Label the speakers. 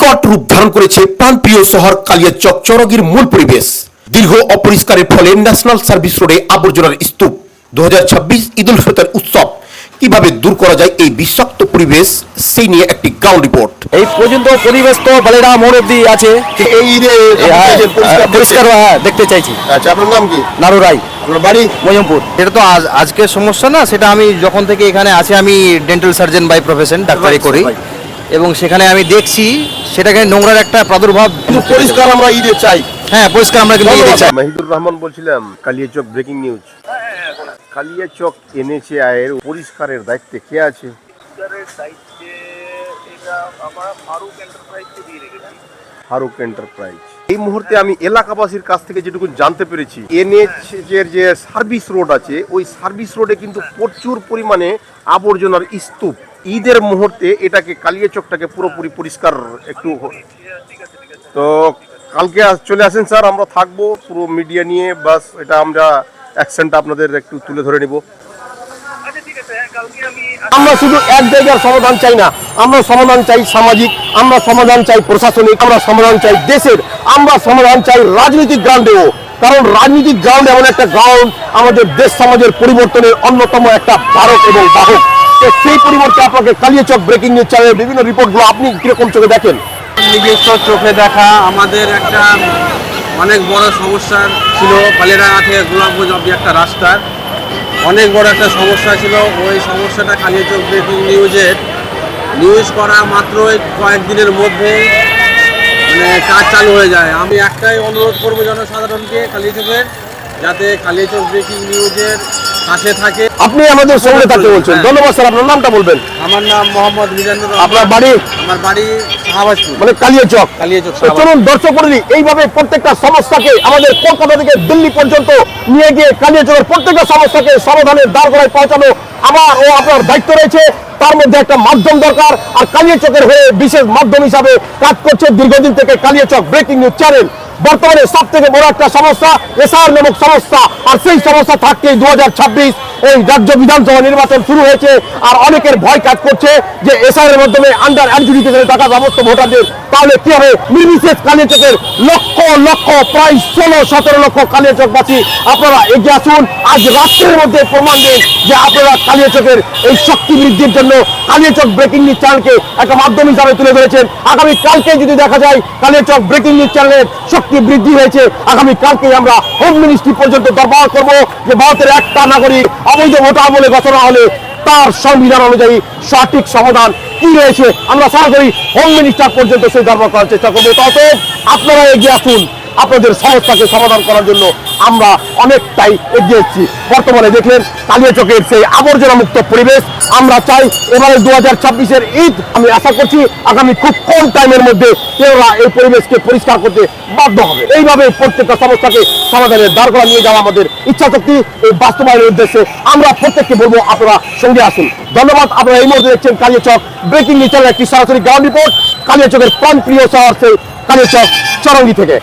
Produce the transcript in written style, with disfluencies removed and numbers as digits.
Speaker 1: বিকট রূপ ধারণ করেছে প্রাণপ্রিয় শহর কালিয়াচক চরগির মূল পরিবেশ। দীর্ঘ অপরিষ্কারের ফলে ন্যাশনাল সার্ভিস রোডে আবর্জনার স্তূপ। 2026 ঈদ উল ফিতর উৎসব কিভাবে দূর করা যায় এই বিষাক্ত পরিবেশ, সেই নিয়ে একটি গ্রাউন্ড রিপোর্ট।
Speaker 2: এই পর্যন্ত পরিবেশ তো বালেরা মোড় অব্দি আছে,
Speaker 1: এই ঈদে
Speaker 2: পরিষ্কার দেখতে চাইছি।
Speaker 1: আচ্ছা, আপনার নাম কি?
Speaker 2: নারু রায়।
Speaker 1: আপনার বাড়ি?
Speaker 2: মজমপুর। এটা তো আজকের সমস্যা না, সেটা আমি যখন থেকে এখানে আছি, আমি ডেন্টাল সার্জন বাই প্রফেশন, ডাক্তারি করি, এবং সেখানে আমি দেখছি সেটাকে নোংরার একটা প্রাদুর্ভাব।
Speaker 1: পরিষ্কার আমরা ঈদে চাই।
Speaker 2: হ্যাঁ, পরিষ্কার আমরা কিন্তু ঈদে চাই।
Speaker 3: মাহিদুর রহমান বলছিলাম, Kaliachak breaking news. Kaliachak NHAI এর পরিষ্কারের দায়িত্বে কে আছে? ফারুক এন্টারপ্রাইজ। এই মুহূর্তে আমি এলাকাবাসীর কাছ থেকে যেটুকু জানতে পেরেছি, NH এর যে সার্ভিস রোড আছে, ওই সার্ভিস রোডে কিন্তু প্রচুর পরিমাণে আবর্জনার স্তূপ। ঈদের মুহূর্তে এটাকে কালিয়াচকটাকে পুরোপুরি পরিষ্কার একটু, তো কালকে চলে আসেন স্যার, আমরা থাকবো পুরো মিডিয়া নিয়ে। বাস এটা আমরা অ্যাকশনটা আপনাদের একটু তুলে ধরে নিব।
Speaker 1: আমরা শুধু এক জায়গার সমাধান চাই না, আমরা সমাধান চাই সামাজিক, আমরা সমাধান চাই প্রশাসনিক, আমরা সমাধান চাই দেশের, আমরা সমাধান চাই রাজনৈতিক গ্রাউন্ডেও। কারণ রাজনৈতিক গ্রাউন্ড এমন একটা গ্রাউন্ড আমাদের দেশ সমাজের পরিবর্তনের অন্যতম একটা ধারক এবং বাহক। সেই পরিবর্তে আপনাকে কালিয়াচক ব্রেকিং নিউজ চ্যানেলের বিভিন্ন রিপোর্টগুলো আপনি কিরকম চোখে দেখেন?
Speaker 4: নিজস্ব চোখে দেখা আমাদের একটা অনেক বড় সমস্যা ছিল। বালেরা থেকে গোলাপগঞ্জ অব্দি একটা রাস্তার অনেক বড় একটা সমস্যা ছিল। ওই সমস্যাটা কালিয়াচক ব্রেকিং নিউজ করা মাত্রই কয়েকদিনের মধ্যে কাজ চালু হয়ে যায়। আমি একটাই অনুরোধ করবো জনসাধারণকে কালিয়াচকের, যাতে কালিয়াচক ব্রেকিং নিউজের কাছে থাকে।
Speaker 1: আপনি আমাদের সঙ্গে থাকতে বলছেন, ধন্যবাদ স্যার। আপনার নামটা বলবেন?
Speaker 4: আমার নাম মোহাম্মদ মিজানুর রহমান।
Speaker 1: আপনার বাড়ি?
Speaker 4: আমার বাড়ি শাহবাজপুর,
Speaker 1: মানে কালিয়াচক। চলুন দর্শক মণ্ডলী, এইভাবে প্রত্যেকটা সমস্যাকে আমাদের কলকাতা থেকে দিল্লি পর্যন্ত নিয়ে গিয়ে কালিয়াচকের প্রত্যেকটা সমস্যাকে সমাধানের দ্বারগোড়ায় পৌঁছানো আমার ও আপনার দায়িত্ব রয়েছে। তার মধ্যে একটা মাধ্যম দরকার, আর কালিয়াচকের হয়ে বিশেষ মাধ্যম হিসাবে কাজ করছে দীর্ঘদিন থেকে কালিয়াচক ব্রেকিং নিউজ চ্যানেল। বর্তমানে সব থেকে বড় একটা সমস্যা এসআর নামক সমস্যা, আর সেই সমস্যা থাকতেই 2026 এই রাজ্য বিধানসভা নির্বাচন শুরু হয়েছে। আর অনেকের ভয় কাজ করছে যে এসআর এর মাধ্যমে আন্ডার অ্যাডজুডিকেশনে টাকা সমস্ত ভোটারদের, তাহলে কি হবে? নির্বিশেষ কালিয়াচকের লক্ষ লক্ষ, প্রায় 16-17 লক্ষ কালিয়াচকবাসী, আপনারা এগিয়ে আসুন। আজ রাত্রের মধ্যে প্রমাণ দেন যে আপনারা কালিয়াচকের এই শক্তি বৃদ্ধির জন্য কালিয়াচক ব্রেকিং নিউজ চ্যানেলকে একটা মাধ্যম হিসাবে তুলে ধরেছেন। আগামী কালকে যদি দেখা যায় কালিয়াচক ব্রেকিং নিউজ চ্যানেলের শক্তি বৃদ্ধি হয়েছে, আগামী কালকে আমরা হোম মিনিস্ট্রি পর্যন্ত দরবার করব যে ভারতের একটা নাগরিক অবৈধ ভোটার বলে ঘোষণা হলে তার সংবিধান অনুযায়ী সঠিক সমাধান কি রয়েছে, আমরা সরাসরি হোম মিনিস্টার পর্যন্ত সেই দরবার করার চেষ্টা করবো। তবে আপনারা এগিয়ে আসুন, আপনাদের সমস্যাকে সমাধান করার জন্য আমরা অনেকটাই এগিয়ে এসেছি। বর্তমানে দেখলেন কালিয়াচকের সেই আবর্জনা মুক্ত পরিবেশ। আমরা চাই এবারে 2026-এর ঈদ, আমি আশা করছি আগামী খুব কম টাইমের মধ্যে কেউরা এই পরিবেশকে পরিষ্কার করতে বাধ্য হবে। এইভাবে প্রত্যেকটা সমস্যাকে সমাধানের দ্বারগোড়া নিয়ে যাওয়া আমাদের ইচ্ছা শক্তি, এই বাস্তবায়নের উদ্দেশ্যে আমরা প্রত্যেককে বলবো আপনারা সঙ্গে আসুন। ধন্যবাদ। আপনারা এই মুহূর্তে দেখছেন কালিয়াচক ব্রেকিং নিউজ চ্যানেলের একটি সরাসরি গ্রাউন্ড রিপোর্ট কালিয়াচকের প্রাণপ্রিয় শহর সেই কালিয়াচক চরঙ্গি থেকে।